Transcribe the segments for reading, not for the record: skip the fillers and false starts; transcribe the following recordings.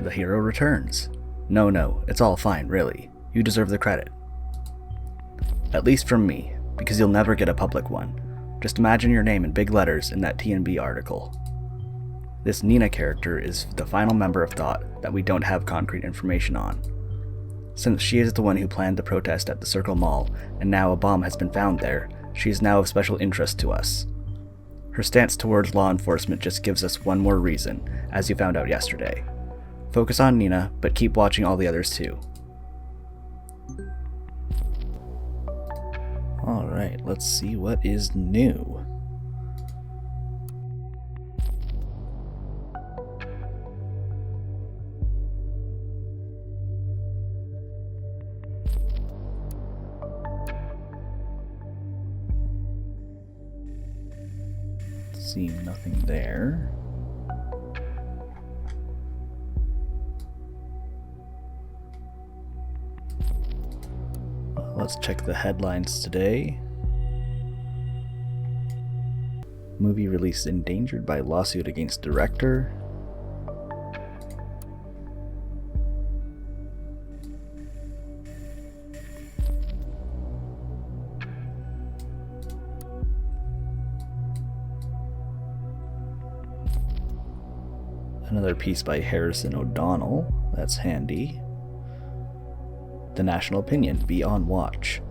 the hero returns. No, it's all fine, really. You deserve the credit. At least from me, because you'll never get a public one. Just imagine your name in big letters in that TNB article. This Nina character is the final member of Thought that we don't have concrete information on. Since she is the one who planned the protest at the Circle Mall, and now a bomb has been found there, she is now of special interest to us. Her stance towards law enforcement just gives us one more reason, as you found out yesterday. Focus on Nina, but keep watching all the others too. Alright, let's see what is new. Seeing nothing there. Let's check the headlines today. Movie release endangered by lawsuit against director. Another piece by Harrison O'Donnell. That's handy. The National Opinion, be on watch.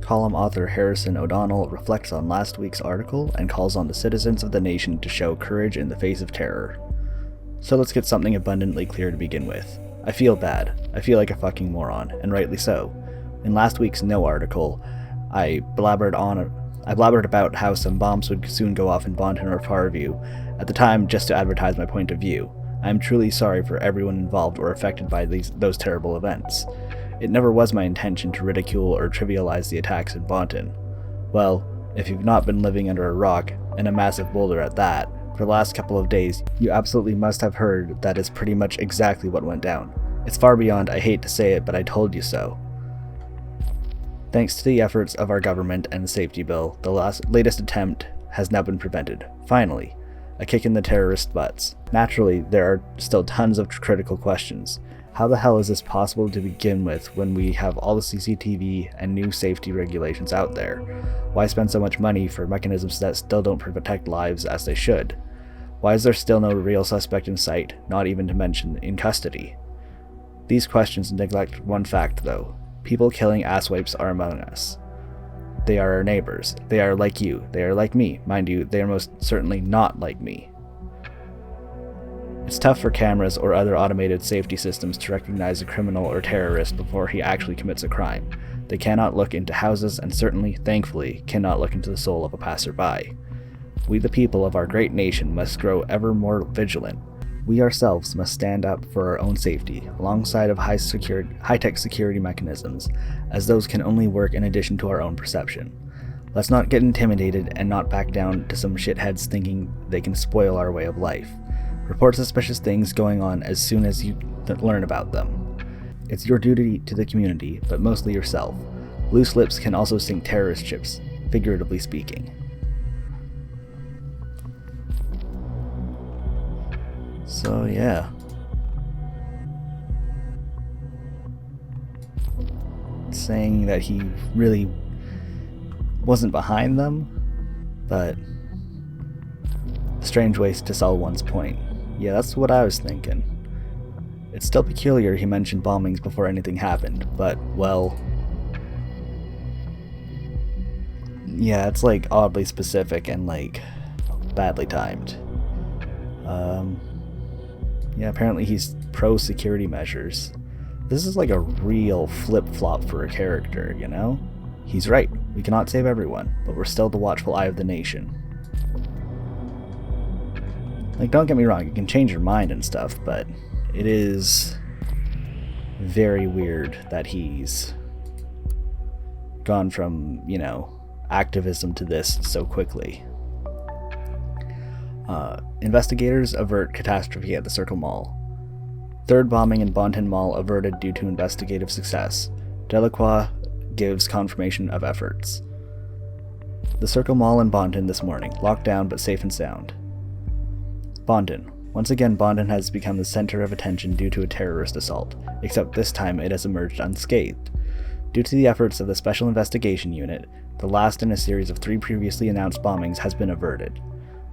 Column author Harrison O'Donnell reflects on last week's article and calls on the citizens of the nation to show courage in the face of terror. So let's get something abundantly clear to begin with. I feel bad. I feel like a fucking moron, and rightly so. In last week's No article, I blabbered about how some bombs would soon go off in Bonton or Farview, at the time just to advertise my point of view. I am truly sorry for everyone involved or affected by those terrible events. It never was my intention to ridicule or trivialize the attacks in Bonton. Well, if you've not been living under a rock, and a massive boulder at that, for the last couple of days, you absolutely must have heard that is pretty much exactly what went down. It's far beyond I hate to say it, but I told you so. Thanks to the efforts of our government and the safety bill, the latest attempt has now been prevented. Finally, a kick in the terrorist butts. Naturally, there are still tons of critical questions. How the hell is this possible to begin with when we have all the CCTV and new safety regulations out there? Why spend so much money for mechanisms that still don't protect lives as they should? Why is there still no real suspect in sight, not even to mention in custody? These questions neglect one fact though. People killing asswipes are among us. They are our neighbors. They are like you. They are like me. Mind you, they are most certainly not like me. It's tough for cameras or other automated safety systems to recognize a criminal or terrorist before he actually commits a crime. They cannot look into houses and certainly, thankfully, cannot look into the soul of a passerby. We the people of our great nation must grow ever more vigilant. We ourselves must stand up for our own safety, alongside of high-tech security mechanisms, as those can only work in addition to our own perception. Let's not get intimidated and not back down to some shitheads thinking they can spoil our way of life. Report suspicious things going on as soon as you learn about them. It's your duty to the community, but mostly yourself. Loose lips can also sink terrorist ships, figuratively speaking. So yeah. Saying that he really wasn't behind them, but strange ways to sell one's point. Yeah, that's what I was thinking. It's still peculiar he mentioned bombings before anything happened, but, well... yeah, it's like oddly specific and like badly timed. Yeah, apparently he's pro-security measures. This is like a real flip-flop for a character, you know? He's right, we cannot save everyone, but we're still the watchful eye of the nation. Like, don't get me wrong, you can change your mind and stuff, but it is very weird that he's gone from, you know, activism to this so quickly. Investigators avert catastrophe at the Circle Mall. Third bombing in Bonton Mall averted due to investigative success. Delacroix gives confirmation of efforts. The Circle Mall in Bonton this morning, locked down but safe and sound. Bonton, Once again, Bondon has become the center of attention due to a terrorist assault, except this time it has emerged unscathed. Due to the efforts of the Special Investigation Unit, the last in a series of 3 previously announced bombings has been averted.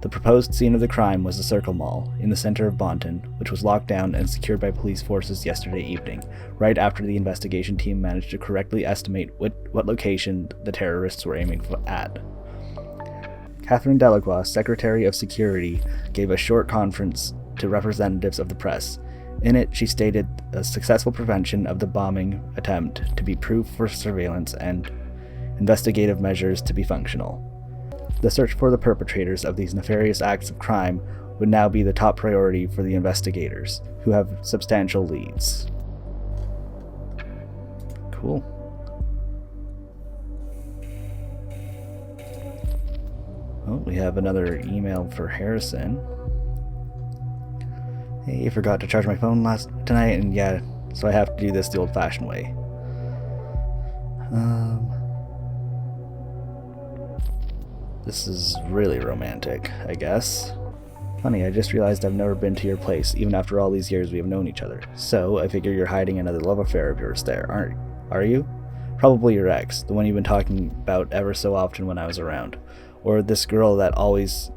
The proposed scene of the crime was the Circle Mall, in the center of Bonton, which was locked down and secured by police forces yesterday evening, right after the investigation team managed to correctly estimate what location the terrorists were aiming at. Catherine Delacroix, Secretary of Security, gave a short conference to representatives of the press. In it, she stated a successful prevention of the bombing attempt to be proof for surveillance and investigative measures to be functional. The search for the perpetrators of these nefarious acts of crime would now be the top priority for the investigators, who have substantial leads. Cool. Oh, we have another email for Harrison. Hey, I forgot to charge my phone tonight, and yeah, so I have to do this the old-fashioned way. This is really romantic, I guess. Funny, I just realized I've never been to your place, even after all these years we have known each other. So, I figure you're hiding another love affair of yours there, are you? Probably your ex, the one you've been talking about ever so often when I was around. Or this girl always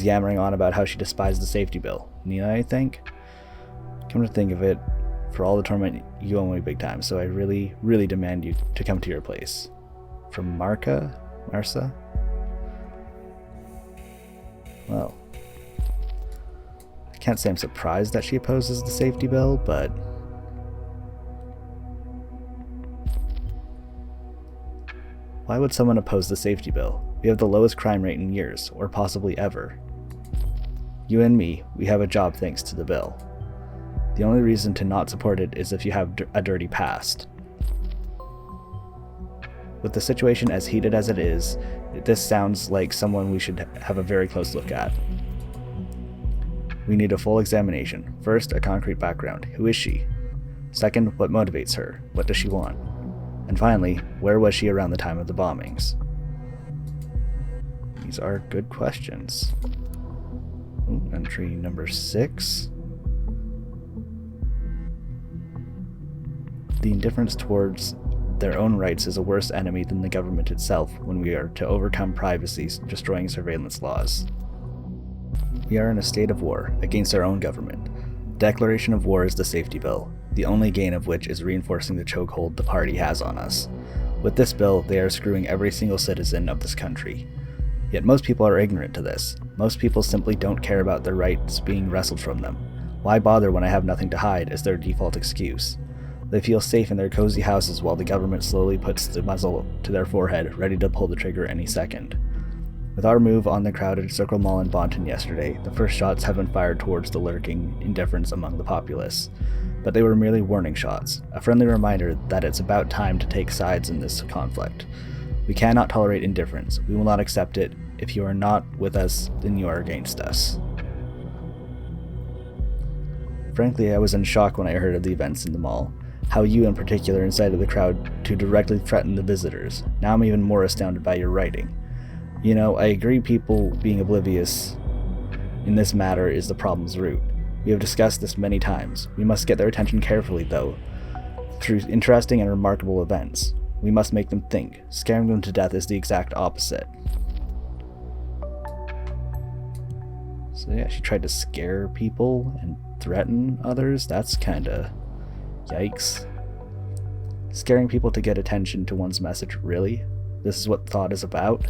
yammering on about how she despised the safety bill. Nina, I think? Come to think of it, for all the torment, you owe me big time, so I really, really demand you to come to your place. From Marsa? Well, I can't say I'm surprised that she opposes the safety bill, but why would someone oppose the safety bill? We have the lowest crime rate in years, or possibly ever. You and me, we have a job thanks to the bill. The only reason to not support it is if you have a dirty past. With the situation as heated as it is, this sounds like someone we should have a very close look at. We need a full examination. First, a concrete background. Who is she? Second, what motivates her? What does she want? And finally, where was she around the time of the bombings? These are good questions. Ooh, entry number 6. The indifference towards their own rights is a worse enemy than the government itself when we are to overcome privacy, destroying surveillance laws. We are in a state of war against our own government. The declaration of war is the safety bill, the only gain of which is reinforcing the chokehold the party has on us. With this bill, they are screwing every single citizen of this country. Yet most people are ignorant to this. Most people simply don't care about their rights being wrestled from them. Why bother when I have nothing to hide is their default excuse. They feel safe in their cozy houses while the government slowly puts the muzzle to their forehead, ready to pull the trigger any second. With our move on the crowded Circle Mall in Bonton yesterday, the first shots have been fired towards the lurking indifference among the populace. But they were merely warning shots, a friendly reminder that it's about time to take sides in this conflict. We cannot tolerate indifference. We will not accept it. If you are not with us, then you are against us. Frankly, I was in shock when I heard of the events in the mall. How you in particular incited the crowd to directly threaten the visitors. Now I'm even more astounded by your writing. You know, I agree people being oblivious in this matter is the problem's root. We have discussed this many times. We must get their attention carefully, though, through interesting and remarkable events. We must make them think. Scaring them to death is the exact opposite. So yeah, she tried to scare people and threaten others. That's kinda... yikes. Scaring people to get attention to one's message, really? This is what thought is about?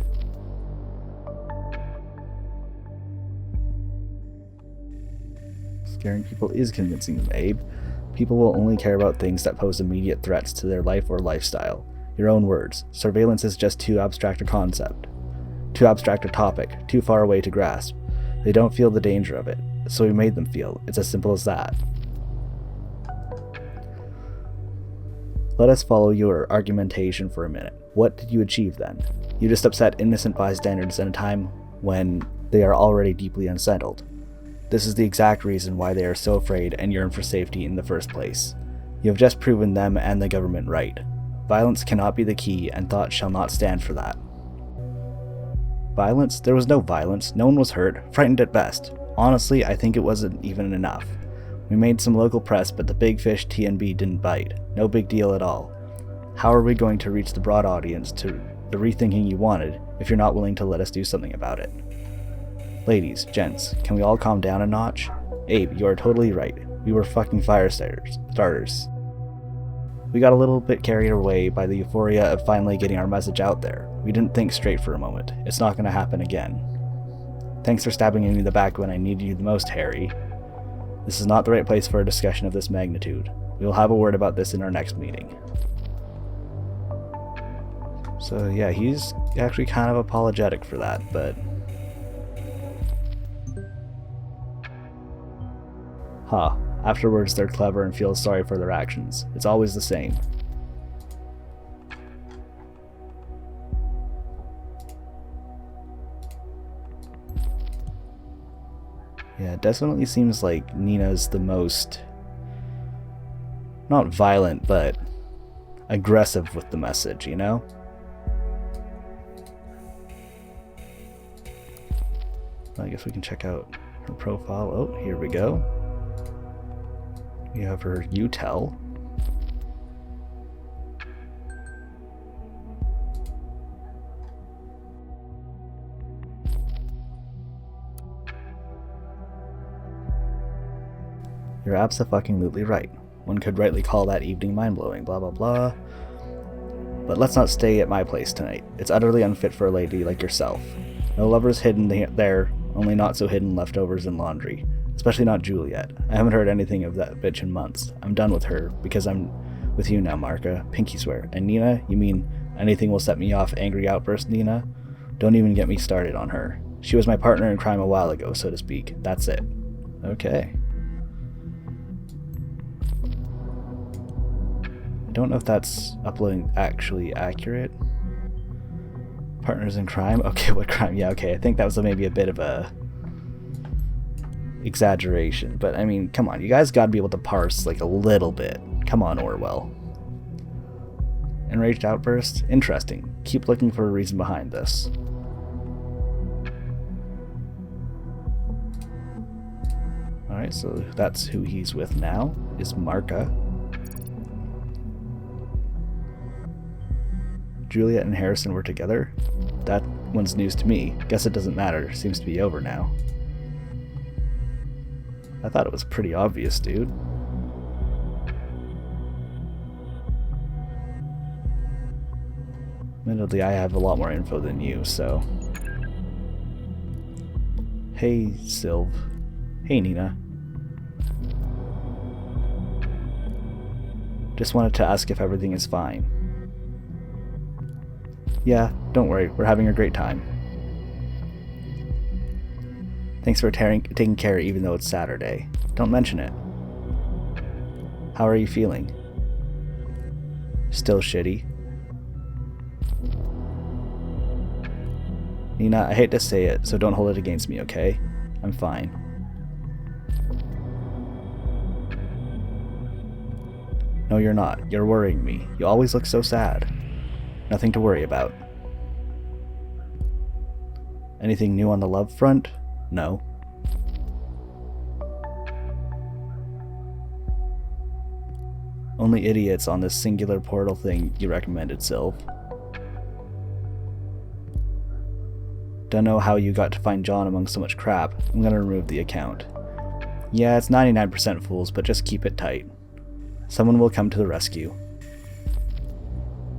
Scaring people is convincing them, Abe. People will only care about things that pose immediate threats to their life or lifestyle. Your own words. Surveillance is just too abstract a concept. Too abstract a topic. Too far away to grasp. They don't feel the danger of it, so we made them feel. It's as simple as that. Let us follow your argumentation for a minute. What did you achieve then? You just upset innocent bystanders in a time when they are already deeply unsettled. This is the exact reason why they are so afraid and yearn for safety in the first place. You have just proven them and the government right. Violence cannot be the key, and thought shall not stand for that. Violence? There was no violence. No one was hurt, frightened at best. Honestly, I think it wasn't even enough. We made some local press, but the big fish TNB didn't bite. No big deal at all. How are we going to reach the broad audience to the rethinking you wanted if you're not willing to let us do something about it? Ladies, gents, can we all calm down a notch? Abe, you are totally right. We were fucking fire starters. We got a little bit carried away by the euphoria of finally getting our message out there. We didn't think straight for a moment. It's not going to happen again. Thanks for stabbing me in the back when I needed you the most, Harry. This is not the right place for a discussion of this magnitude. We will have a word about this in our next meeting. So yeah, he's actually kind of apologetic for that, but... Huh. Afterwards, they're clever and feel sorry for their actions. It's always the same. Yeah, it definitely seems like Nina's the most... not violent, but aggressive with the message, you know? I guess we can check out her profile. Oh, here we go. We have her UTEL. You're abso-fucking-lutely right. One could rightly call that evening mind-blowing, blah blah blah. But let's not stay at my place tonight. It's utterly unfit for a lady like yourself. No lovers hidden there, only not so hidden leftovers in laundry. Especially not Juliet. I haven't heard anything of that bitch in months. I'm done with her, because I'm with you now, Marka. Pinky swear. And Nina? You mean anything will set me off angry outburst, Nina? Don't even get me started on her. She was my partner in crime a while ago, so to speak. That's it. Okay. I don't know if that's uploading actually accurate. Partners in crime? Okay, what crime? Yeah, okay. I think that was maybe a bit of a exaggeration, but I mean, come on, you guys gotta be able to parse like a little bit. Come on, Orwell. Enraged outburst? Interesting. Keep looking for a reason behind this. Alright, so that's who he's with now, is Marka. Juliet and Harrison were together? That one's news to me. Guess it doesn't matter. Seems to be over now. I thought it was pretty obvious, dude. Admittedly, I have a lot more info than you, so... Hey, Sylv. Hey, Nina. Just wanted to ask if everything is fine. Yeah, don't worry, we're having a great time. Thanks for taking care even though it's Saturday. Don't mention it. How are you feeling? Still shitty? Nina, I hate to say it, so don't hold it against me, okay? I'm fine. No, you're not. You're worrying me. You always look so sad. Nothing to worry about. Anything new on the love front? No. Only idiots on this singular portal thing you recommended, Sylv. Don't know how you got to find John among so much crap. I'm gonna remove the account. Yeah, it's 99% fools, but just keep it tight. Someone will come to the rescue.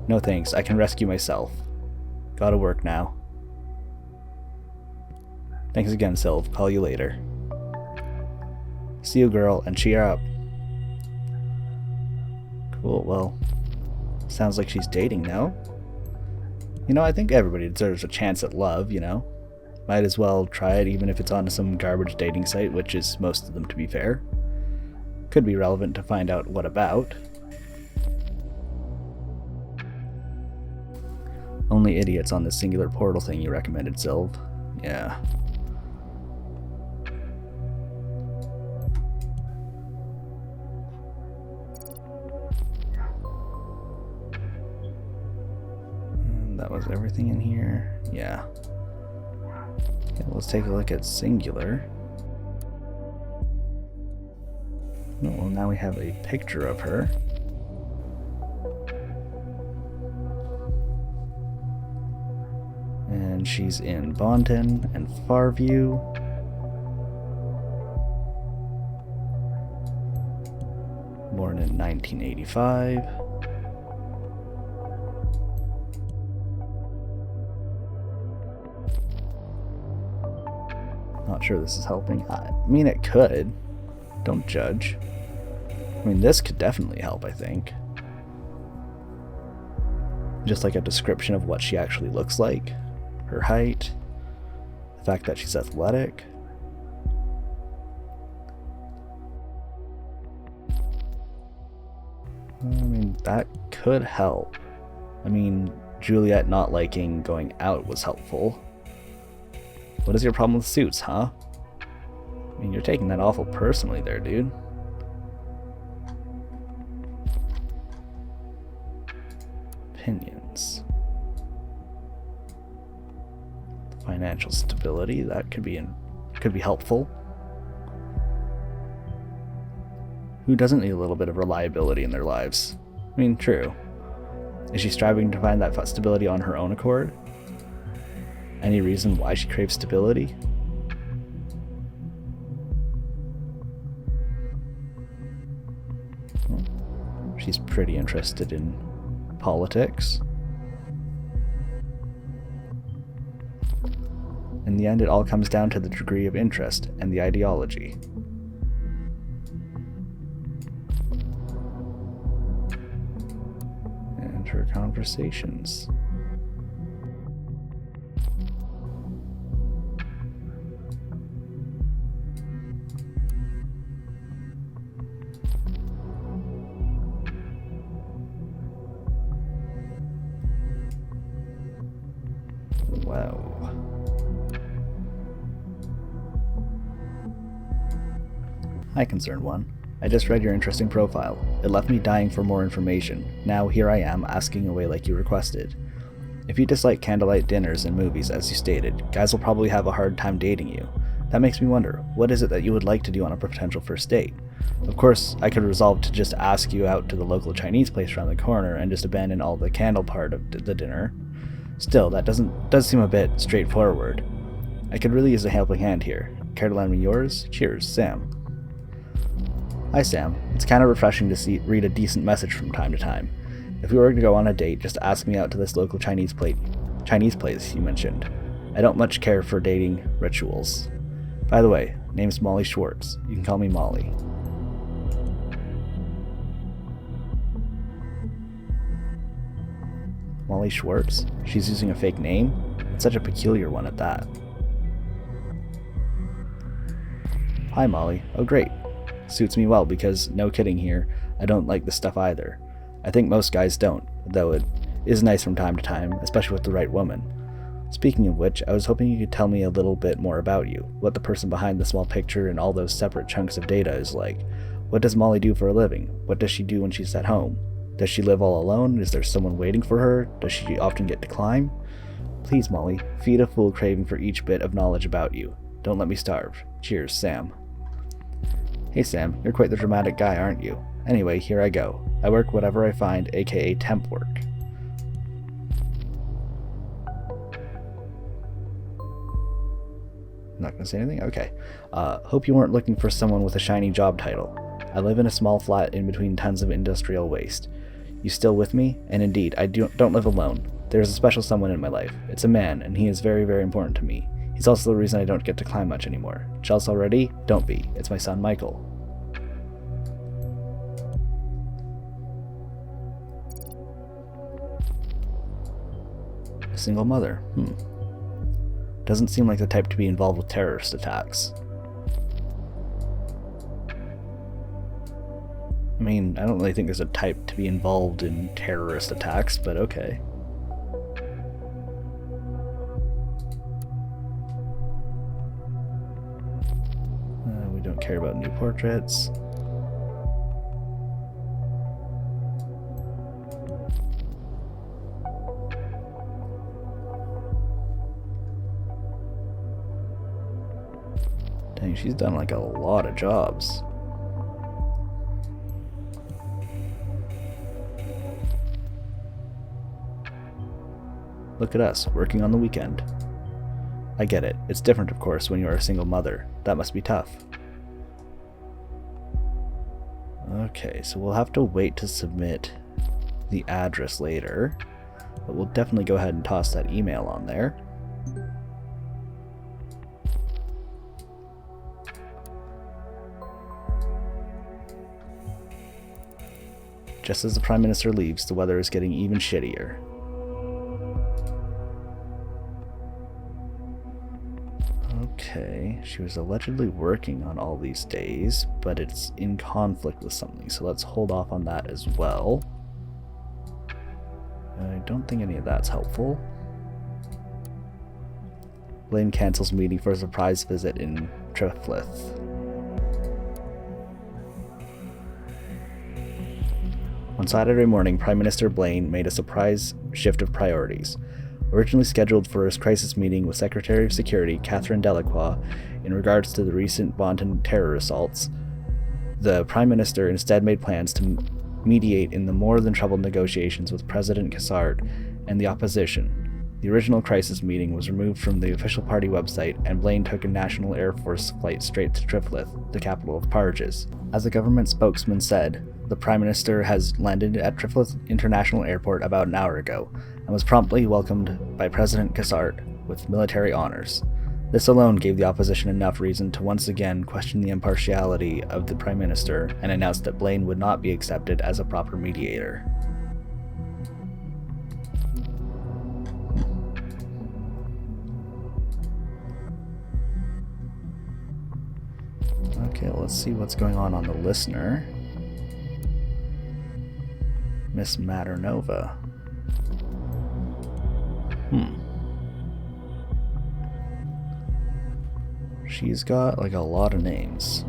No thanks, I can rescue myself. Gotta work now. Thanks again, Sylv. Call you later. See you, girl, and cheer up. Cool, well, sounds like she's dating now. You know, I think everybody deserves a chance at love, you know? Might as well try it even if it's on some garbage dating site, which is most of them, to be fair. Could be relevant to find out what about. Only idiots on this singular portal thing you recommended, Sylv. Yeah. That was everything in here. Yeah. Okay, let's take a look at singular. Well, now we have a picture of her. And she's in Bonton and Farview. Born in 1985. Not sure this is helping. I mean, it could. Don't judge. I mean, this could definitely help, I think. Just like a description of what she actually looks like. Her height. The fact that she's athletic. I mean, that could help. I mean, Juliet not liking going out was helpful. What is your problem with suits, huh? I mean, you're taking that awful personally there, dude. Opinions. Financial stability, that could be helpful. Who doesn't need a little bit of reliability in their lives? I mean, true. Is she striving to find that stability on her own accord? Any reason why she craves stability? Well, she's pretty interested in politics. In the end, it all comes down to the degree of interest and the ideology. And her conversations. Wow. Hi, Concerned One. I just read your interesting profile. It left me dying for more information. Now here I am, asking away like you requested. If you dislike candlelight dinners and movies, as you stated, guys will probably have a hard time dating you. That makes me wonder, what is it that you would like to do on a potential first date? Of course, I could resolve to just ask you out to the local Chinese place around the corner and just abandon all the candle part of the dinner. Still, that does seem a bit straightforward. I could really use a helping hand here. Care to lend me yours? Cheers, Sam. Hi, Sam. It's kind of refreshing to read a decent message from time to time. If we were to go on a date, just ask me out to this local Chinese place you mentioned. I don't much care for dating rituals. By the way, name's Molly Schwartz. You can call me Molly. Molly Schwartz? She's using a fake name? It's such a peculiar one at that. Hi, Molly. Oh, great. Suits me well because, no kidding here, I don't like this stuff either. I think most guys don't, though it is nice from time to time, especially with the right woman. Speaking of which, I was hoping you could tell me a little bit more about you, what the person behind the small picture and all those separate chunks of data is like. What does Molly do for a living? What does she do when she's at home? Does she live all alone? Is there someone waiting for her? Does she often get to climb? Please, Molly, feed a full craving for each bit of knowledge about you. Don't let me starve. Cheers, Sam. Hey Sam, you're quite the dramatic guy, aren't you? Anyway, here I go. I work whatever I find, aka temp work. Not gonna say anything? Okay. Hope you weren't looking for someone with a shiny job title. I live in a small flat in between tons of industrial waste. You still with me? And indeed, I don't live alone. There's a special someone in my life. It's a man, and he is very, very important to me. He's also the reason I don't get to climb much anymore. Jealous already? Don't be. It's my son, Michael. A single mother. Doesn't seem like the type to be involved with terrorist attacks. I mean, I don't really think there's a type to be involved in terrorist attacks, but okay. We don't care about new portraits. Dang, she's done like a lot of jobs. Look at us, working on the weekend. I get it. It's different, of course, when you are a single mother. That must be tough. Okay, so we'll have to wait to submit the address later, but we'll definitely go ahead and toss that email on there. Just as the Prime Minister leaves, the weather is getting even shittier. Okay, she was allegedly working on all these days, but it's in conflict with something, so let's hold off on that as well. I don't think any of that's helpful. Blaine cancels meeting for a surprise visit in Triflith. On Saturday morning, Prime Minister Blaine made a surprise shift of priorities. Originally scheduled for his crisis meeting with Secretary of Security Catherine Delacroix in regards to the recent wanton terror assaults, the Prime Minister instead made plans to mediate in the more than troubled negotiations with President Cassard and the opposition. The original crisis meeting was removed from the official party website, and Blaine took a National Air Force flight straight to Triflith, the capital of Parges. As a government spokesman said, the Prime Minister has landed at Triflith International Airport about an hour ago, and was promptly welcomed by President Cassard with military honors. This alone gave the opposition enough reason to once again question the impartiality of the Prime Minister and announce that Blaine would not be accepted as a proper mediator. Okay, let's see what's going on the listener. Miss Maternova. She's got like a lot of names.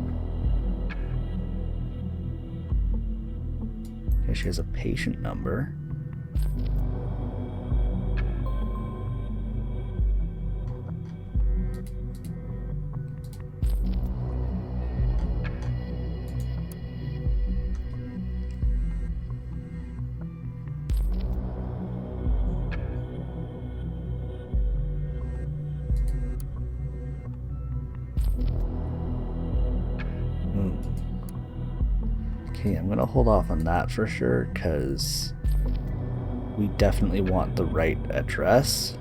Okay, she has a patient number. Okay, I'm gonna hold off on that for sure, because we definitely want the right address.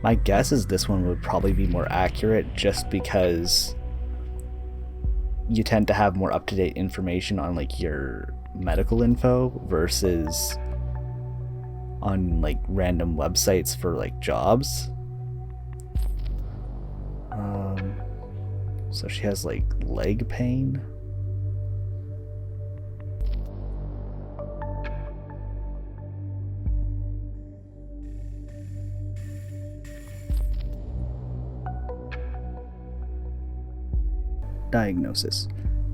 My guess is this one would probably be more accurate, just because you tend to have more up-to-date information on like your medical info versus on like random websites for like jobs. So she has like leg pain. Diagnosis.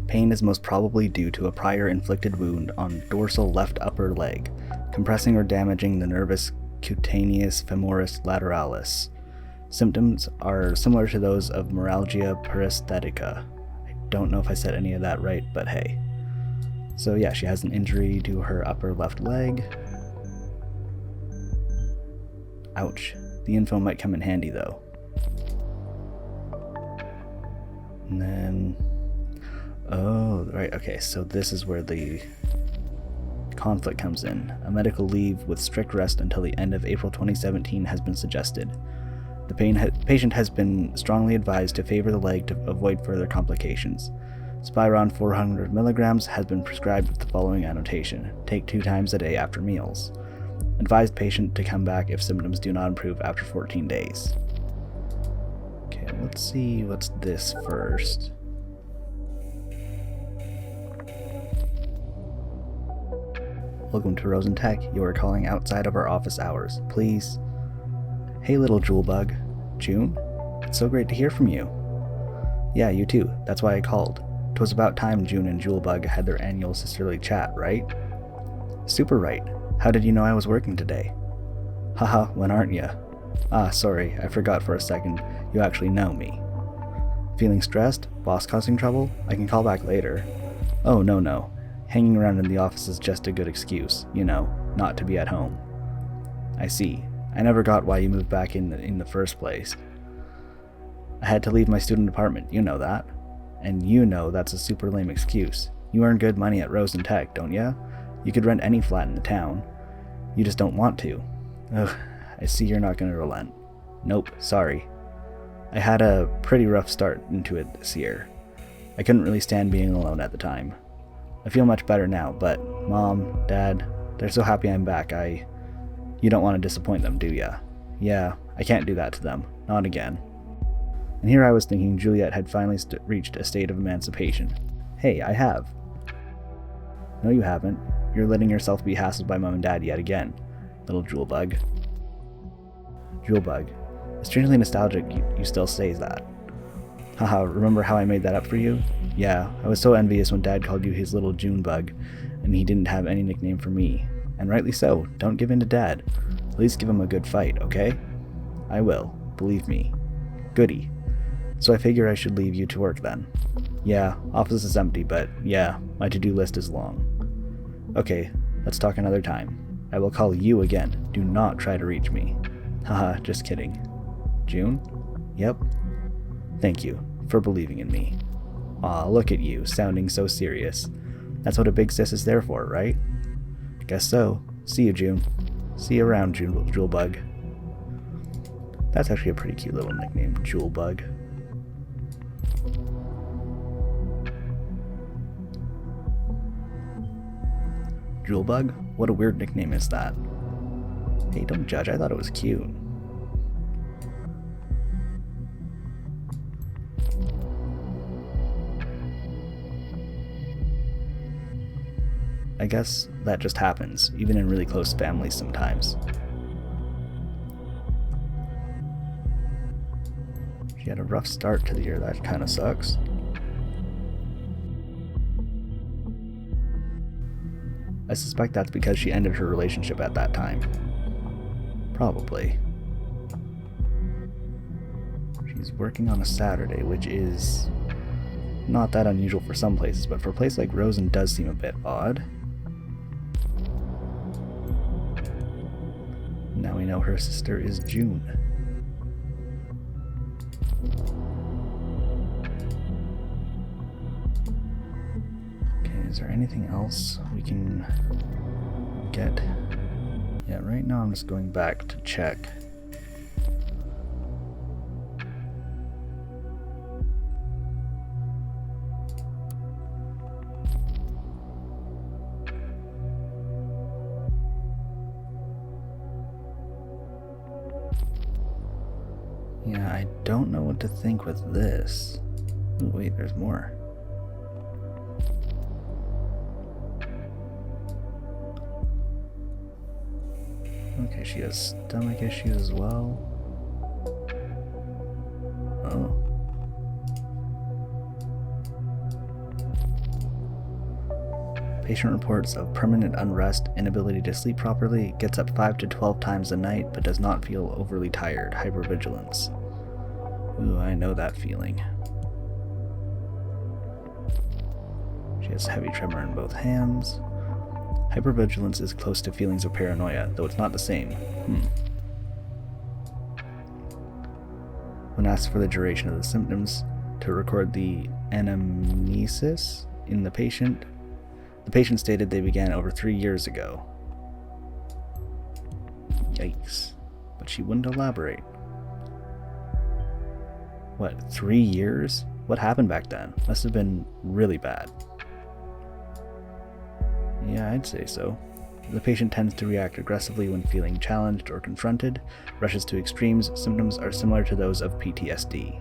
Pain is most probably due to a prior inflicted wound on dorsal left upper leg, compressing or damaging the nervus cutaneous femoris lateralis. Symptoms are similar to those of meralgia paresthetica. I don't know if I said any of that right, but hey. So yeah, she has an injury to her upper left leg. Ouch. The info might come in handy though. And then, oh, right, okay, so this is where the conflict comes in. A medical leave with strict rest until the end of April 2017 has been suggested. The patient has been strongly advised to favor the leg to avoid further complications. Spiron 400 milligrams has been prescribed with the following annotation: take 2 times a day after meals. Advised patient to come back if symptoms do not improve after 14 days. Okay, let's see what's this first. Welcome to Rosentech. You are calling outside of our office hours. Please. Hey little Jewelbug. June? It's so great to hear from you. Yeah, you too. That's why I called. 'Twas about time June and Jewelbug had their annual sisterly chat, right? Super right. How did you know I was working today? Haha, when aren't ya? Ah, sorry, I forgot for a second. You actually know me. Feeling stressed? Boss causing trouble? I can call back later. Oh, no. Hanging around in the office is just a good excuse, you know, not to be at home. I see. I never got why you moved back in the first place. I had to leave my student apartment, you know that. And you know that's a super lame excuse. You earn good money at Rosen Tech, don't ya? You could rent any flat in the town. You just don't want to. Ugh, I see you're not gonna relent. Nope, sorry. I had a pretty rough start into it this year. I couldn't really stand being alone at the time. I feel much better now, but Mom, Dad, they're so happy I'm back. You don't want to disappoint them, do ya? Yeah, I can't do that to them. Not again. And here I was thinking Juliet had finally reached a state of emancipation. Hey, I have. No, you haven't. You're letting yourself be hassled by Mom and Dad yet again, little Jewel Bug. Jewel Bug. Strangely nostalgic, you still say that. Haha, remember how I made that up for you? Yeah, I was so envious when Dad called you his little June Bug, and he didn't have any nickname for me. And rightly so, don't give in to Dad. At least give him a good fight, okay? I will, believe me. Goody. So I figure I should leave you to work then. Yeah, office is empty, but yeah, my to-do list is long. Okay, let's talk another time. I will call you again. Do not try to reach me. Haha, just kidding. June? Yep. Thank you for believing in me. Aw, look at you, sounding so serious. That's what a big sis is there for, right? Guess so. See you, June. See you around, Jewel Bug. That's actually a pretty cute little nickname, Jewel Bug. Jewel Bug? What a weird nickname is that? Hey, don't judge, I thought it was cute. I guess that just happens, even in really close families sometimes. She had a rough start to the year, that kinda sucks. I suspect that's because she ended her relationship at that time. Probably. She's working on a Saturday, which is not that unusual for some places, but for a place like Rosen does seem a bit odd. Now we know her sister is June. Okay, is there anything else we can get? Yeah, right now I'm just going back to check. Yeah, I don't know what to think with this. Ooh, wait, there's more. Okay, she has stomach issues as well. Oh. Patient reports of permanent unrest, inability to sleep properly, gets up 5 to 12 times a night, but does not feel overly tired, hypervigilance. Ooh, I know that feeling. She has heavy tremor in both hands. Hypervigilance is close to feelings of paranoia, though it's not the same. When asked for the duration of the symptoms, to record the anamnesis in the patient stated they began over 3 years ago. Yikes. But she wouldn't elaborate. What, 3 years? What happened back then? Must have been really bad. Yeah, I'd say so. The patient tends to react aggressively when feeling challenged or confronted, rushes to extremes. Symptoms are similar to those of PTSD.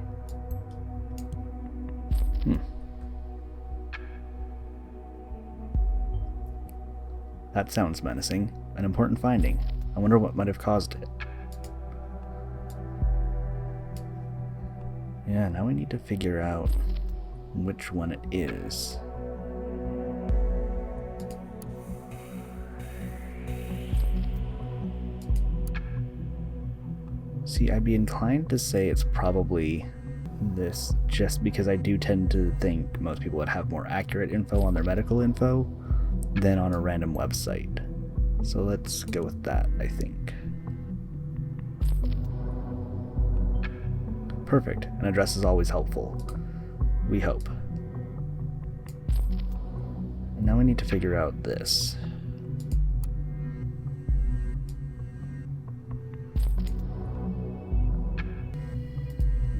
That sounds menacing. An important finding. I wonder what might have caused it. Yeah, now we need to figure out which one it is. See, I'd be inclined to say it's probably this, just because I do tend to think most people would have more accurate info on their medical info than on a random website. So let's go with that, I think. Perfect. An address is always helpful. We hope. And now we need to figure out this.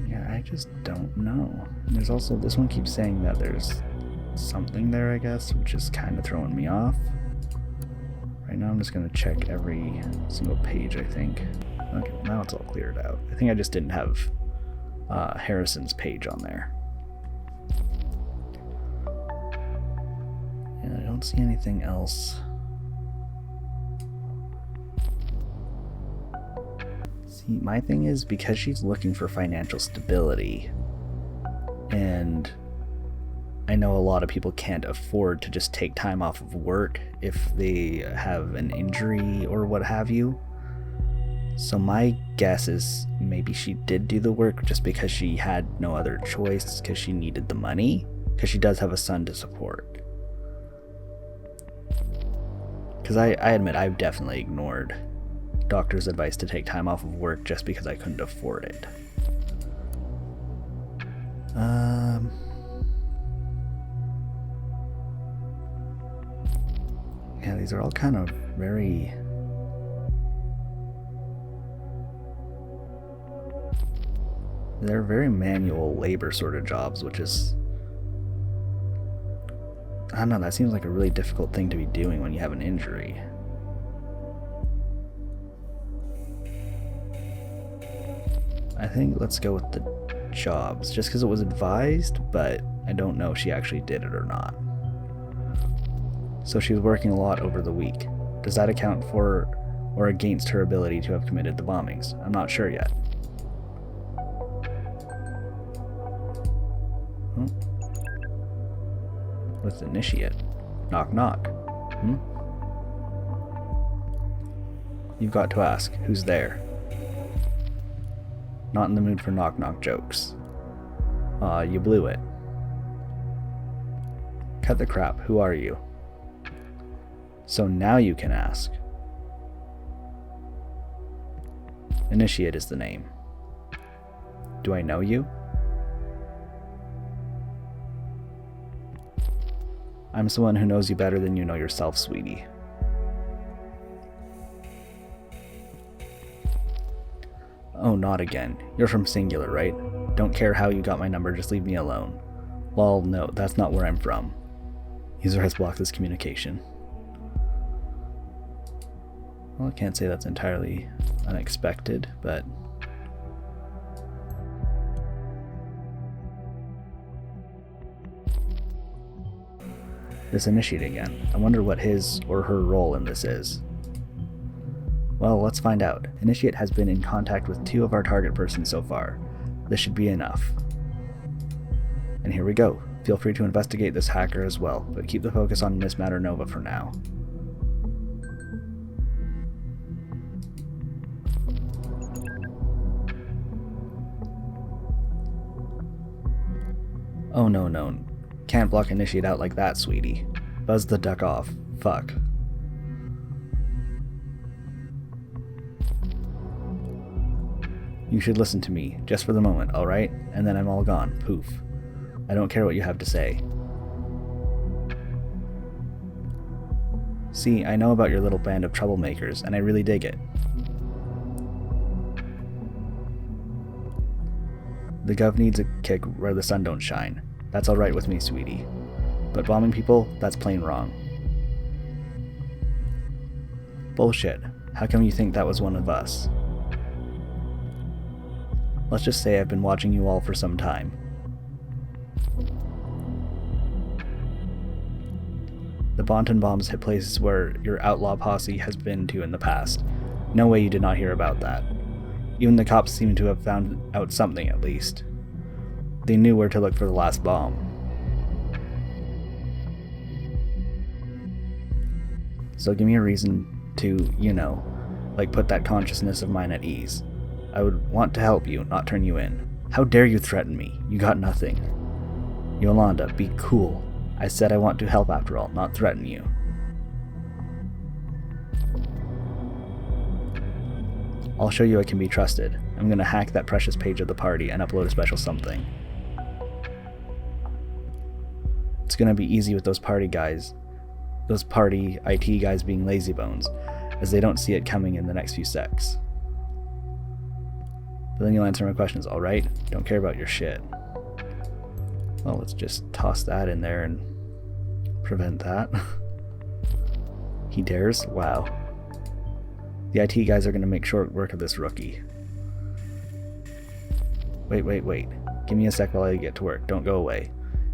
Yeah, I just don't know. And there's also, this one keeps saying that there's something there, I guess, which is kind of throwing me off. Right now I'm just going to check every single page, I think. Okay, now it's all cleared out. I think I just didn't have Harrison's page on there. And I don't see anything else. See, my thing is, because she's looking for financial stability, and I know a lot of people can't afford to just take time off of work if they have an injury or what have you. So my guess is maybe she did do the work just because she had no other choice, because she needed the money, because she does have a son to support. Because I admit I've definitely ignored doctor's advice to take time off of work just because I couldn't afford it. Yeah, these are all kind of very... They're very manual labor sort of jobs, which is... I don't know, that seems like a really difficult thing to be doing when you have an injury. I think let's go with the jobs, just because it was advised, but I don't know if she actually did it or not. So she was working a lot over the week. Does that account for or against her ability to have committed the bombings? I'm not sure yet. With initiate. Knock knock. You've got to ask, who's there? Not in the mood for knock knock jokes. Aw, you blew it. Cut the crap, who are you? So now you can ask. Initiate is the name. Do I know you? I'm someone who knows you better than you know yourself, sweetie. Oh, not again. You're from Singular, right? Don't care how you got my number, just leave me alone. Well, no, that's not where I'm from. User has blocked this communication. Well, I can't say that's entirely unexpected, but... This initiate again. I wonder what his or her role in this is. Well, let's find out. Initiate has been in contact with 2 of our target persons so far. This should be enough. And here we go. Feel free to investigate this hacker as well, but keep the focus on Miss Maternova for now. Oh no. Can't block Initiate out like that, sweetie. Buzz the duck off. Fuck. You should listen to me, just for the moment, alright? And then I'm all gone. Poof. I don't care what you have to say. See, I know about your little band of troublemakers, and I really dig it. The Gov needs a kick where the sun don't shine. That's alright with me, sweetie. But bombing people, that's plain wrong. Bullshit. How come you think that was one of us? Let's just say I've been watching you all for some time. The Bonton bombs hit places where your outlaw posse has been to in the past. No way you did not hear about that. Even the cops seem to have found out something at least. They knew where to look for the last bomb. So give me a reason to, you know, like put that consciousness of mine at ease. I would want to help you, not turn you in. How dare you threaten me? You got nothing. Yolanda, be cool. I said I want to help after all, not threaten you. I'll show you I can be trusted. I'm gonna hack that precious page of the party and upload a special something. It's gonna be easy with those party IT guys being lazybones, as they don't see it coming in the next few secs. But then you'll answer my questions, alright? Don't care about your shit. Well, let's just toss that in there and prevent that. He dares? Wow. The IT guys are gonna make short work of this rookie. Wait. Give me a sec while I get to work. Don't go away.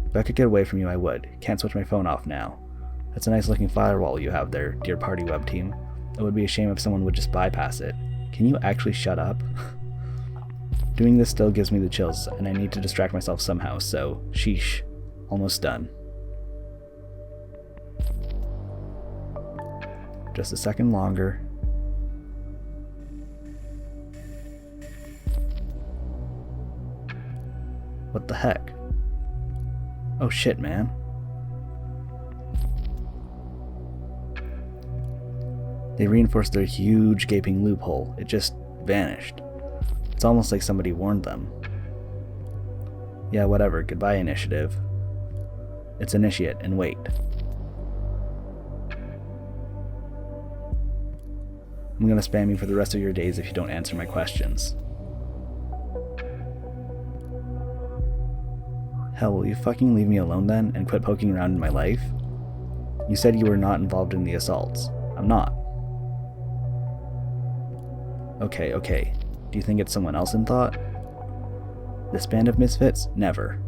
If I could get away from you, I would. Can't switch my phone off now. That's a nice looking firewall you have there, dear party web team. It would be a shame if someone would just bypass it. Can you actually shut up? Doing this still gives me the chills, and I need to distract myself somehow, so sheesh. Almost done. Just a second longer. What the heck? Oh shit, man. They reinforced their huge gaping loophole. It just vanished. It's almost like somebody warned them. Yeah, whatever. Goodbye, initiative. It's initiate and wait. I'm gonna spam you for the rest of your days if you don't answer my questions. Hell, will you fucking leave me alone then and quit poking around in my life? You said you were not involved in the assaults. I'm not. Okay. Do you think it's someone else in thought? This band of misfits? Never.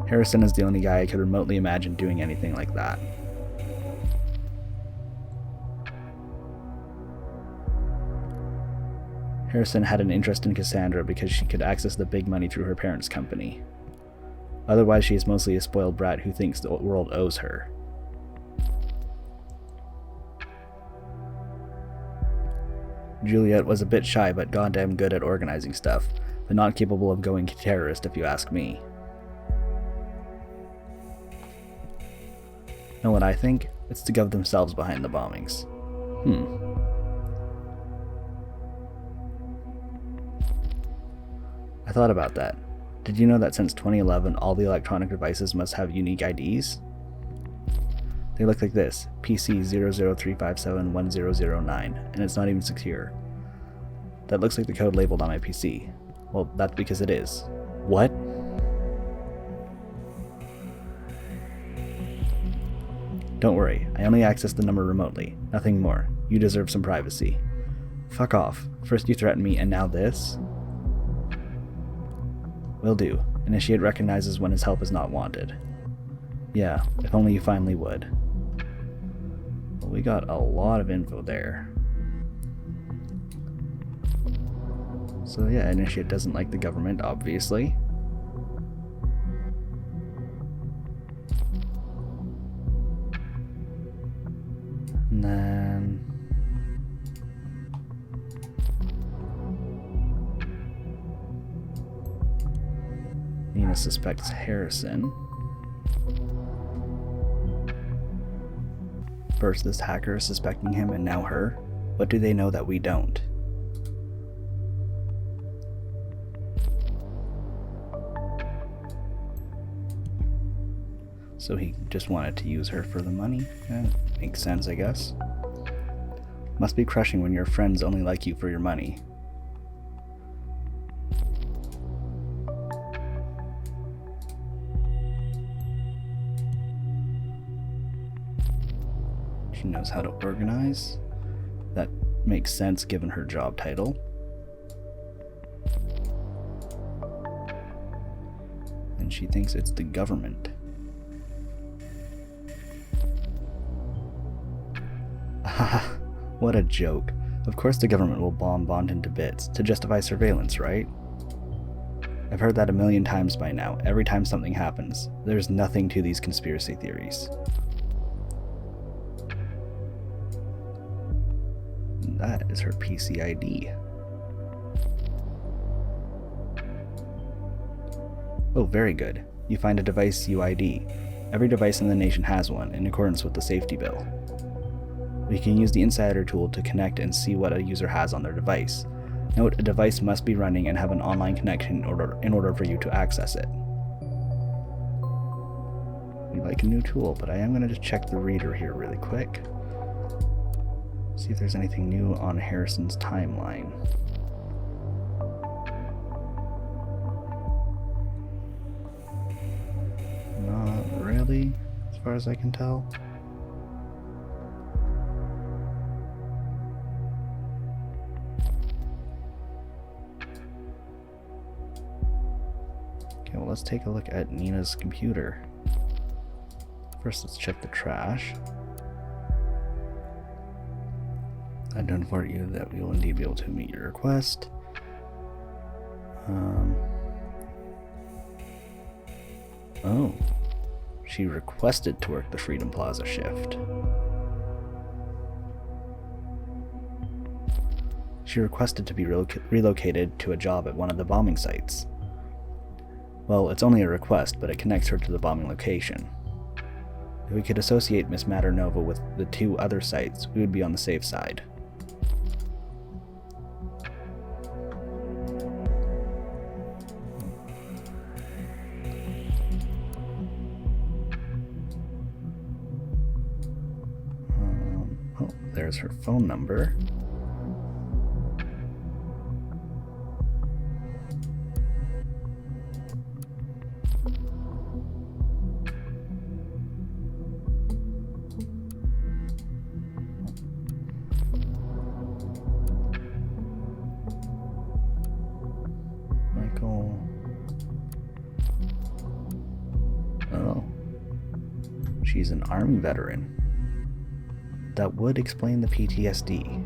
Harrison is the only guy I could remotely imagine doing anything like that. Harrison had an interest in Cassandra because she could access the big money through her parents' company. Otherwise, she is mostly a spoiled brat who thinks the world owes her. Juliet was a bit shy but goddamn good at organizing stuff, but not capable of going terrorist if you ask me. Know what I think? It's the Gov themselves behind the bombings. I thought about that. Did you know that since 2011 all the electronic devices must have unique IDs? They look like this, PC 003571009, and it's not even secure. That looks like the code labeled on my PC. Well, that's because it is. What? Don't worry, I only access the number remotely, nothing more. You deserve some privacy. Fuck off. First you threaten me and now this? Will do. Initiate recognizes when his help is not wanted. Yeah, if only you finally would. Well, we got a lot of info there. So yeah, Initiate doesn't like the government, obviously. And then... Nina suspects Harrison. First this hacker is suspecting him and now her. What do they know that we don't? So he just wanted to use her for the money? Makes sense, I guess. Must be crushing when your friends only like you for your money. She knows how to organize. That makes sense given her job title. And she thinks it's the government. Haha, what a joke. Of course the government will bomb Bond into bits to justify surveillance, right? I've heard that a million times by now, every time something happens. There's nothing to these conspiracy theories. And that is her PC ID. Oh, very good. You find a device UID. Every device in the nation has one, in accordance with the safety bill. We can use the Insider tool to connect and see what a user has on their device. Note, a device must be running and have an online connection in order for you to access it. We like a new tool, but I am going to just check the reader here really quick. See if there's anything new on Harrison's timeline. Not really, as far as I can tell. Okay, well, let's take a look at Nina's computer. First, let's check the trash. I don't inform you that we will indeed be able to meet your request. Oh, she requested to work the Freedom Plaza shift. She requested to be relocated to a job at one of the bombing sites. Well, it's only a request, but it connects her to the bombing location. If we could associate Miss Maternova with the 2 other sites, we would be on the safe side. Oh, there's her phone number. Oh, she's an Army veteran. That would explain the PTSD.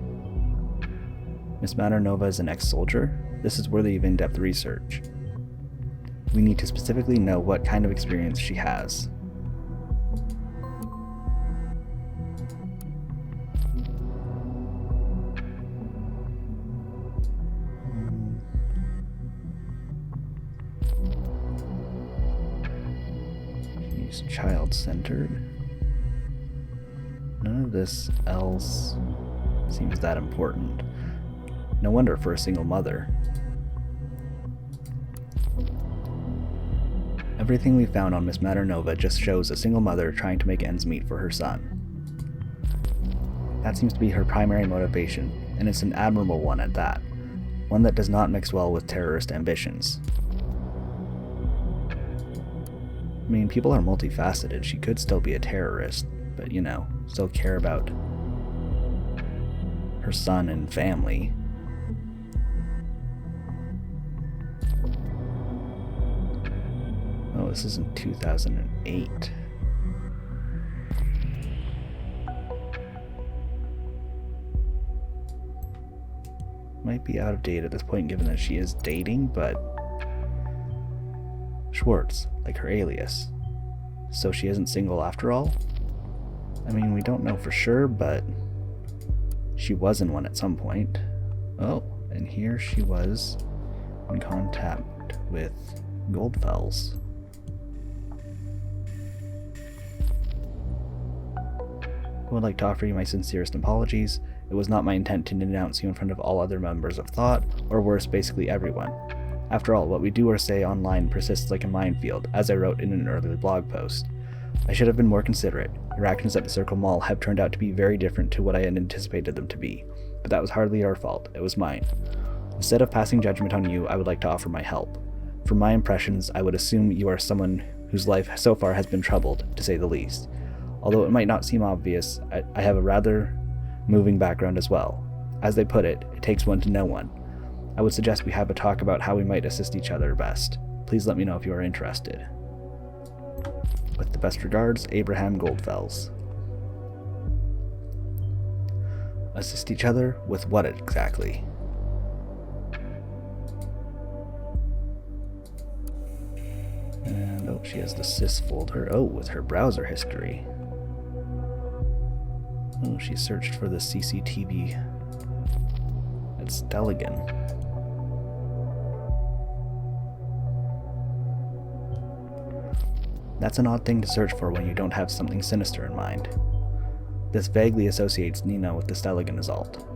Miss Maternova is an ex-soldier? This is worthy of in-depth research. We need to specifically know what kind of experience she has. She's child-centered. None of this else seems that important. No wonder for a single mother. Everything we found on Miss Maternova just shows a single mother trying to make ends meet for her son. That seems to be her primary motivation, and it's an admirable one at that. One that does not mix well with terrorist ambitions. I mean, people are multifaceted. She could still be a terrorist, but you know, still care about her son and family. Oh, this is in 2008. Might be out of date at this point given that she is dating, but Schwartz, like her alias. So she isn't single after all? I mean, we don't know for sure, but she was in one at some point. Oh, and here she was in contact with Goldfels. I would like to offer you my sincerest apologies. It was not my intent to denounce you in front of all other members of thought, or worse, basically everyone. After all, what we do or say online persists like a minefield, as I wrote in an earlier blog post. I should have been more considerate. Your actions at the Circle Mall have turned out to be very different to what I had anticipated them to be, but that was hardly your fault, it was mine. Instead of passing judgment on you, I would like to offer my help. From my impressions, I would assume you are someone whose life so far has been troubled, to say the least. Although it might not seem obvious, I have a rather moving background as well. As they put it, it takes one to know one. I would suggest we have a talk about how we might assist each other best. Please let me know if you are interested. With the best regards, Abraham Goldfels. Assist each other? With what exactly? And oh, she has the sys folder. Oh, with her browser history. Oh, she searched for the CCTV at Stelligan. That's an odd thing to search for when you don't have something sinister in mind. This vaguely associates Nina with the Stelligan assault.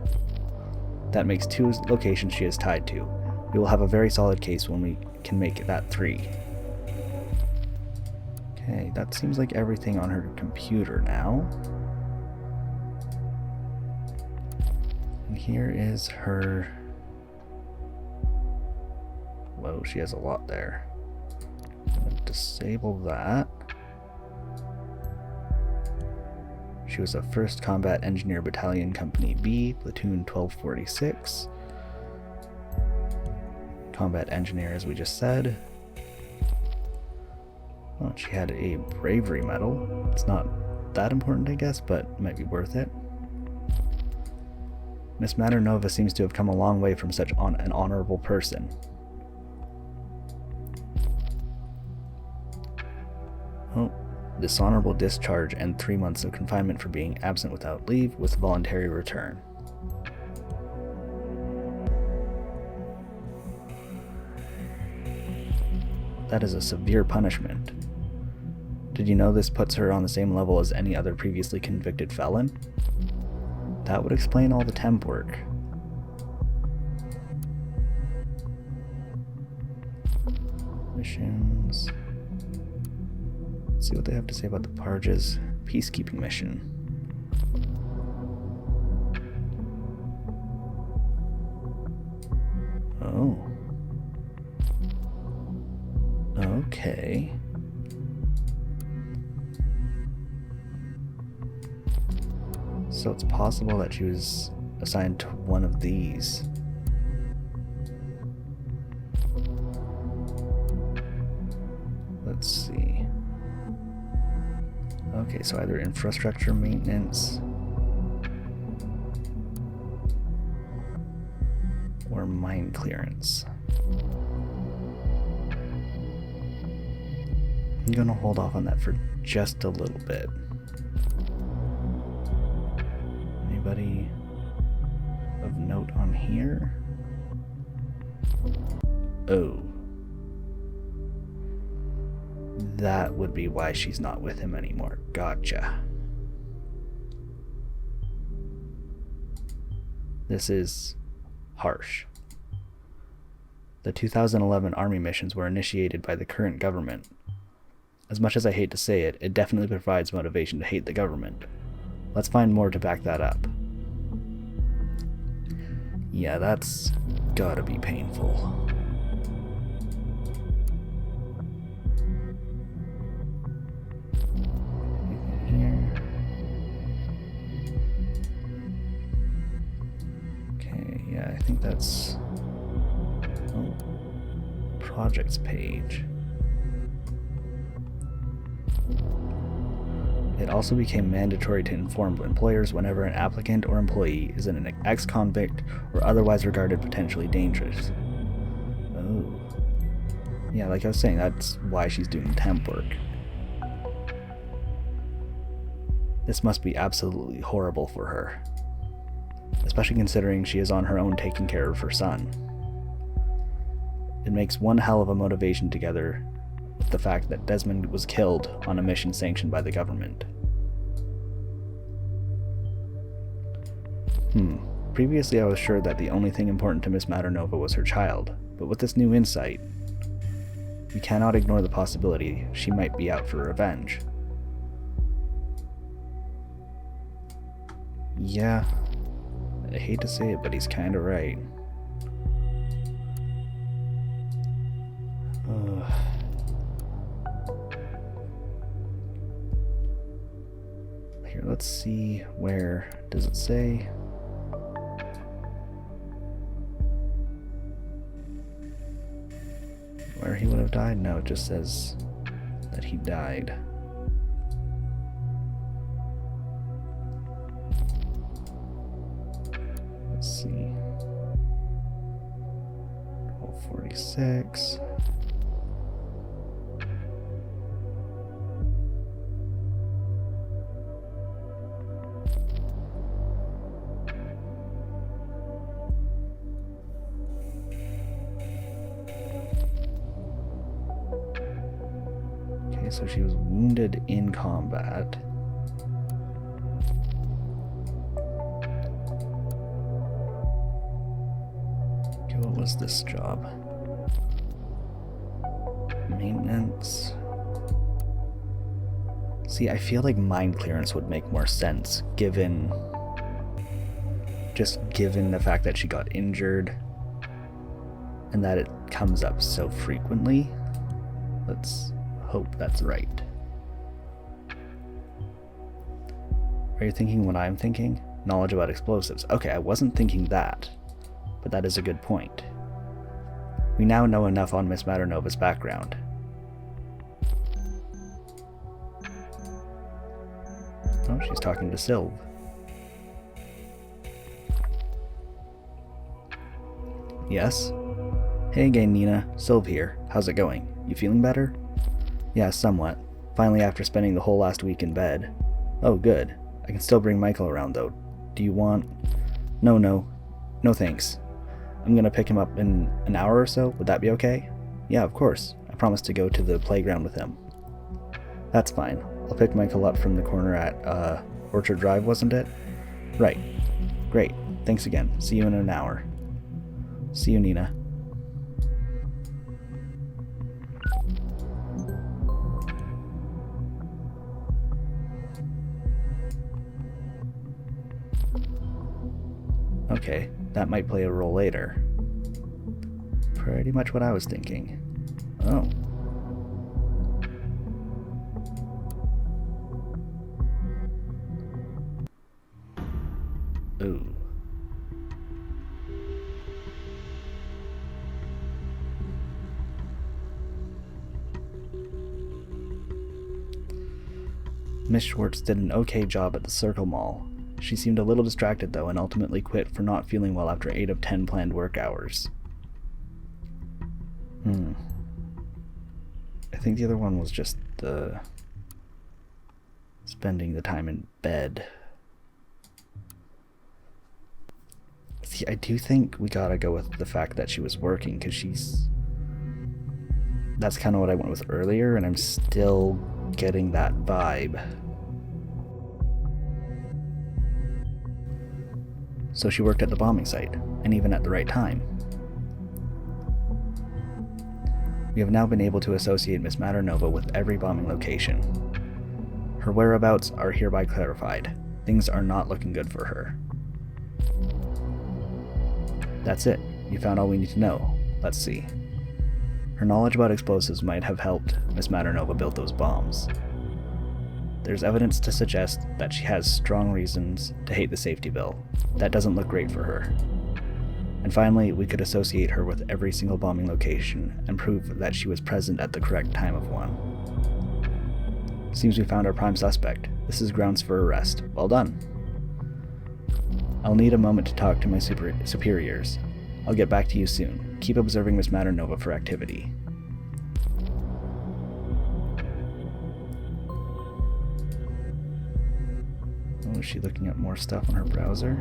That makes 2 locations she is tied to. We will have a very solid case when we can make that 3. Okay, that seems like everything on her computer now. And here is her... Whoa, she has a lot there. I'm going to disable that. She was a 1st Combat Engineer Battalion Company B, Platoon 1246. Combat Engineer, as we just said. Oh, she had a Bravery Medal. It's not that important, I guess, but it might be worth it. Miss Maternova seems to have come a long way from such an honorable person. Oh, dishonorable discharge and 3 months of confinement for being absent without leave with voluntary return. That is a severe punishment. Did you know this puts her on the same level as any other previously convicted felon? That would explain all the temp work. Missions. Let's see what they have to say about the Parges peacekeeping mission. Oh. Okay. So it's possible that she was assigned to one of these. Let's see. Okay, so either infrastructure maintenance or mine clearance. I'm gonna hold off on that for just a little bit. Anybody of note on here? Oh. That would be why she's not with him anymore. Gotcha. This is harsh. The 2011 Army missions were initiated by the current government. As much as I hate to say it, it definitely provides motivation to hate the government. Let's find more to back that up. Yeah, that's gotta be painful. Anything here? Okay, yeah, I think that's... Oh, projects page. It also became mandatory to inform employers whenever an applicant or employee is an ex-convict or otherwise regarded potentially dangerous. Oh. Yeah, like I was saying, that's why she's doing temp work. This must be absolutely horrible for her. Especially considering she is on her own taking care of her son. It makes one hell of a motivation together with the fact that Desmond was killed on a mission sanctioned by the government. Previously I was sure that the only thing important to Miss Maternova was her child, but with this new insight, we cannot ignore the possibility she might be out for revenge. Yeah, I hate to say it, but he's kinda right. Here, let's see, where does it say? Where he would have died? No, it just says that he died. Let's see. 1246. Okay, so she was wounded in combat. Okay, what was this job? Maintenance. See, I feel like mind clearance would make more sense given the fact that she got injured and that it comes up so frequently. Let's hope that's right. Are you thinking what I'm thinking? Knowledge about explosives. Okay, I wasn't thinking that, but that is a good point. We now know enough on Miss Maternova's background. Oh, she's talking to Sylve. Yes? Hey again, Nina. Sylve here. How's it going? You feeling better? Yeah, somewhat. Finally, after spending the whole last week in bed. Oh, good. I can still bring Michael around, though. Do you want... No, thanks. I'm gonna pick him up in an hour or so. Would that be okay? Yeah, of course. I promised to go to the playground with him. That's fine. I'll pick Michael up from the corner at, Orchard Drive, wasn't it? Right. Great. Thanks again. See you in an hour. See you, Nina. Okay, that might play a role later. Pretty much what I was thinking. Oh. Ooh. Miss Schwartz did an okay job at the Circle Mall. She seemed a little distracted though and ultimately quit for not feeling well after 8 of 10 planned work hours. I think the other one was just spending the time in bed. See, I do think we gotta go with the fact that she was working, because that's kind of what I went with earlier, and I'm still getting that vibe. So she worked at the bombing site, and even at the right time. We have now been able to associate Miss Maternova with every bombing location. Her whereabouts are hereby clarified. Things are not looking good for her. That's it. You found all we need to know. Let's see. Her knowledge about explosives might have helped Miss Maternova build those bombs. There's evidence to suggest that she has strong reasons to hate the safety bill. That doesn't look great for her. And finally, we could associate her with every single bombing location and prove that she was present at the correct time of one. Seems we found our prime suspect. This is grounds for arrest. Well done. I'll need a moment to talk to my superiors. I'll get back to you soon. Keep observing Miss Maternova for activity. Oh, is she looking at more stuff on her browser?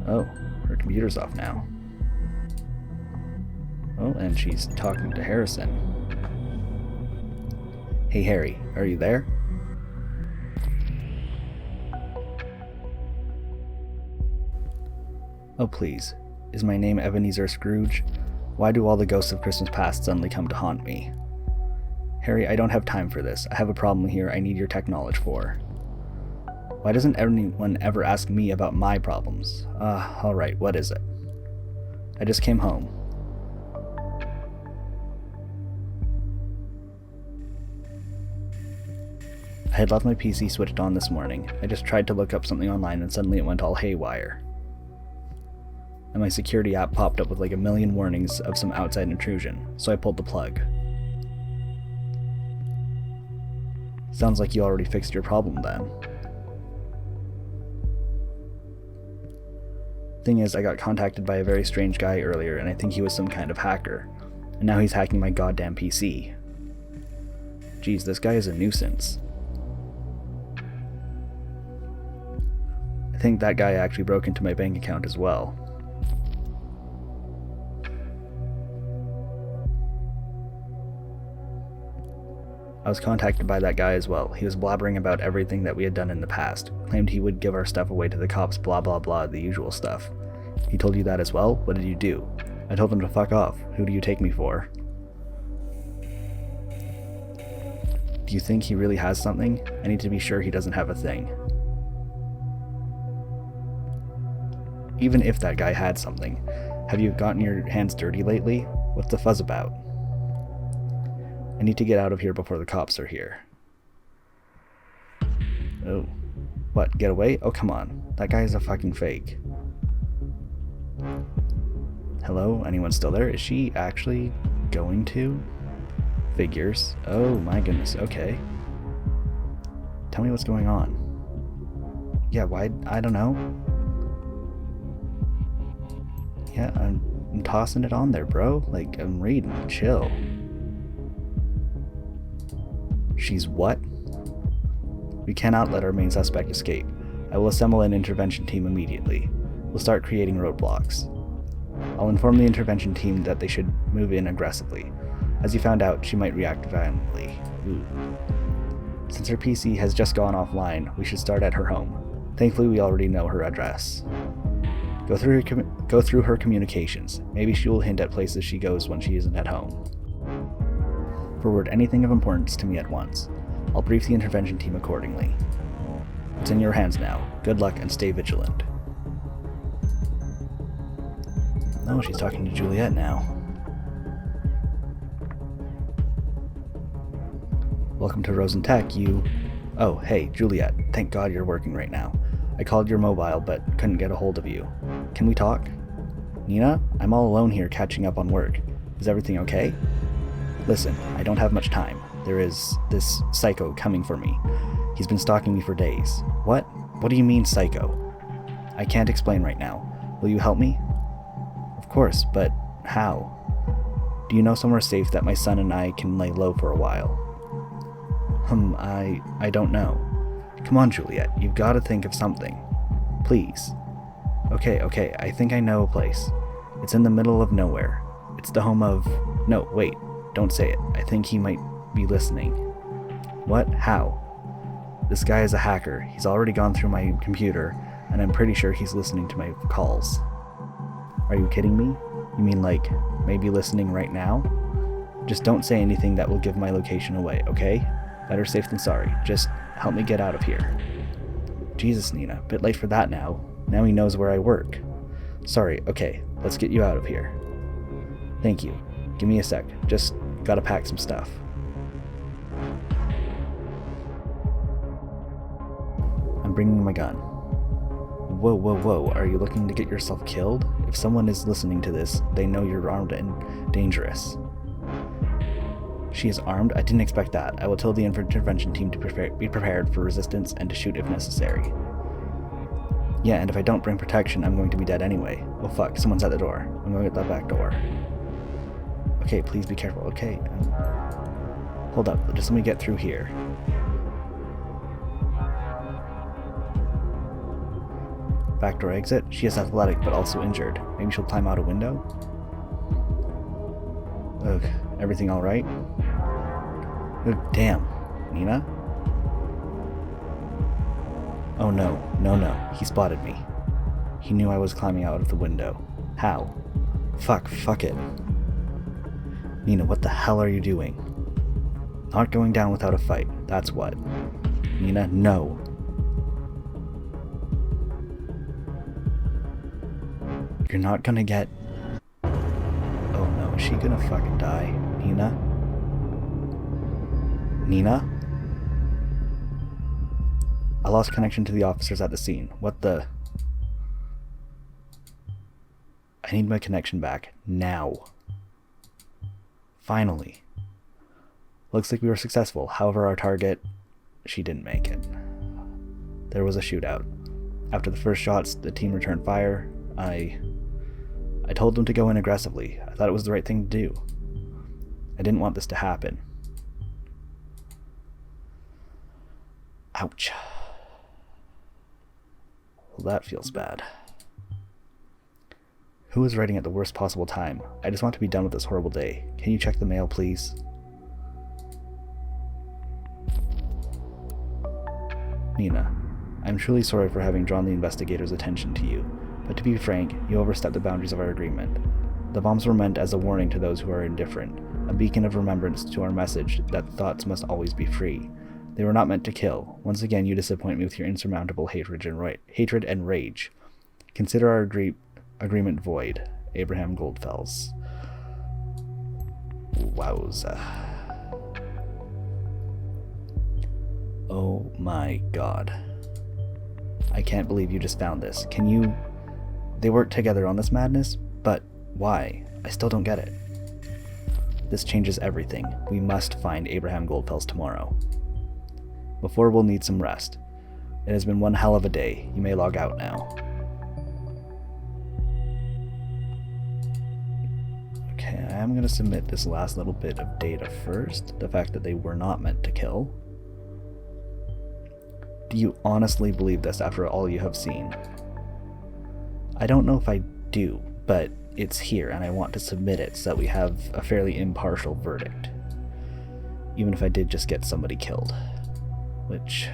Oh, her computer's off now. Oh, and she's talking to Harrison. Hey Harry, are you there? Oh please, is my name Ebenezer Scrooge? Why do all the ghosts of Christmas past suddenly come to haunt me? Harry, I don't have time for this. I have a problem here I need your tech knowledge for. Why doesn't anyone ever ask me about my problems? Alright, what is it? I just came home. I had left my PC switched on this morning. I just tried to look up something online and suddenly it went all haywire. And my security app popped up with like a million warnings of some outside intrusion, so I pulled the plug. Sounds like you already fixed your problem then. Thing is, I got contacted by a very strange guy earlier and I think he was some kind of hacker. And now he's hacking my goddamn PC. Geez, this guy is a nuisance. I think that guy actually broke into my bank account as well. I was contacted by that guy as well. He was blabbering about everything that we had done in the past. Claimed he would give our stuff away to the cops, blah blah blah, the usual stuff. He told you that as well? What did you do? I told him to fuck off. Who do you take me for? Do you think he really has something? I need to be sure he doesn't have a thing. Even if that guy had something, have you gotten your hands dirty lately? What's the fuzz about? I need to get out of here before the cops are here. Oh. What, get away? Oh, come on. That guy is a fucking fake. Hello? Anyone still there? Is she actually going to? Figures. Oh my goodness, okay. Tell me what's going on. Yeah, why? I don't know. Yeah, I'm tossing it on there, bro. Like, I'm reading. Chill. She's what? We cannot let our main suspect escape. I will assemble an intervention team immediately. We'll start creating roadblocks. I'll inform the intervention team that they should move in aggressively. As you found out, she might react violently. Ooh. Since her PC has just gone offline, we should start at her home. Thankfully, we already know her address. Go through her communications. Maybe she will hint at places she goes when she isn't at home. Forward anything of importance to me at once. I'll brief the intervention team accordingly. It's in your hands now. Good luck and stay vigilant. Oh, she's talking to Juliet now. Welcome to Rosentech, you... Oh, hey, Juliet. Thank God you're working right now. I called your mobile, but couldn't get a hold of you. Can we talk? Nina, I'm all alone here catching up on work. Is everything okay? Listen, I don't have much time. There is this psycho coming for me. He's been stalking me for days. What? What do you mean, psycho? I can't explain right now. Will you help me? Of course, but how? Do you know somewhere safe that my son and I can lay low for a while? I don't know. Come on, Juliet, you've got to think of something. Please. Okay, I think I know a place. It's in the middle of nowhere. It's the home of... No, wait, don't say it. I think he might be listening. What? How? This guy is a hacker. He's already gone through my computer, and I'm pretty sure he's listening to my calls. Are you kidding me? You mean like, maybe listening right now? Just don't say anything that will give my location away, okay? Better safe than sorry. Just help me get out of here. Jesus, Nina, bit late for that now. Now he knows where I work. Sorry, okay, let's get you out of here. Thank you. Give me a sec. Just gotta pack some stuff. I'm bringing my gun. Whoa, are you looking to get yourself killed? If someone is listening to this, they know you're armed and dangerous. She is armed? I didn't expect that. I will tell the intervention team to be prepared for resistance and to shoot if necessary. Yeah, and if I don't bring protection, I'm going to be dead anyway. Oh fuck, someone's at the door. I'm going at that back door. Okay, please be careful. Okay. Hold up, just let me get through here. Backdoor exit? She is athletic, but also injured. Maybe she'll climb out a window? Ugh, everything alright? Ugh, damn. Nina? Oh no, he spotted me. He knew I was climbing out of the window. How? Fuck it. Nina, what the hell are you doing? Not going down without a fight, that's what. Nina, no. You're not gonna get... Oh no, is she gonna fucking die? Nina? Nina? I lost connection to the officers at the scene. What the... I need my connection back. Now. Finally. Looks like we were successful. However, our target... She didn't make it. There was a shootout. After the first shots, the team returned fire. I told them to go in aggressively. I thought it was the right thing to do. I didn't want this to happen. Ouch. Well, that feels bad. Who is writing at the worst possible time? I just want to be done with this horrible day. Can you check the mail, please? Nina, I'm truly sorry for having drawn the investigators' attention to you, but to be frank, you overstepped the boundaries of our agreement. The bombs were meant as a warning to those who are indifferent, a beacon of remembrance to our message that thoughts must always be free. They were not meant to kill. Once again, you disappoint me with your insurmountable hatred and rage. Consider our agreement void. Abraham Goldfels. Wowza. Oh my god. I can't believe you just found this. Can you... They worked together on this madness, but why? I still don't get it. This changes everything. We must find Abraham Goldfels tomorrow. Before, we'll need some rest. It has been one hell of a day. You may log out now. Okay, I am going to submit this last little bit of data first. The fact that they were not meant to kill. Do you honestly believe this after all you have seen? I don't know if I do, but it's here and I want to submit it so that we have a fairly impartial verdict. Even if I did just get somebody killed. Which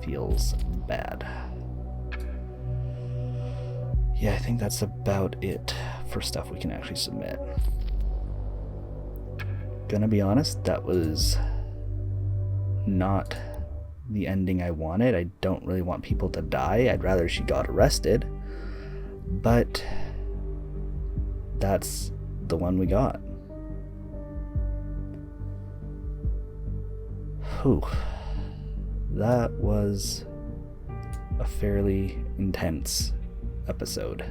feels bad. Yeah, I think that's about it for stuff we can actually submit. Gonna be honest, that was not the ending I wanted. I don't really want people to die. I'd rather she got arrested. But that's the one we got. Whew. That was a fairly intense episode.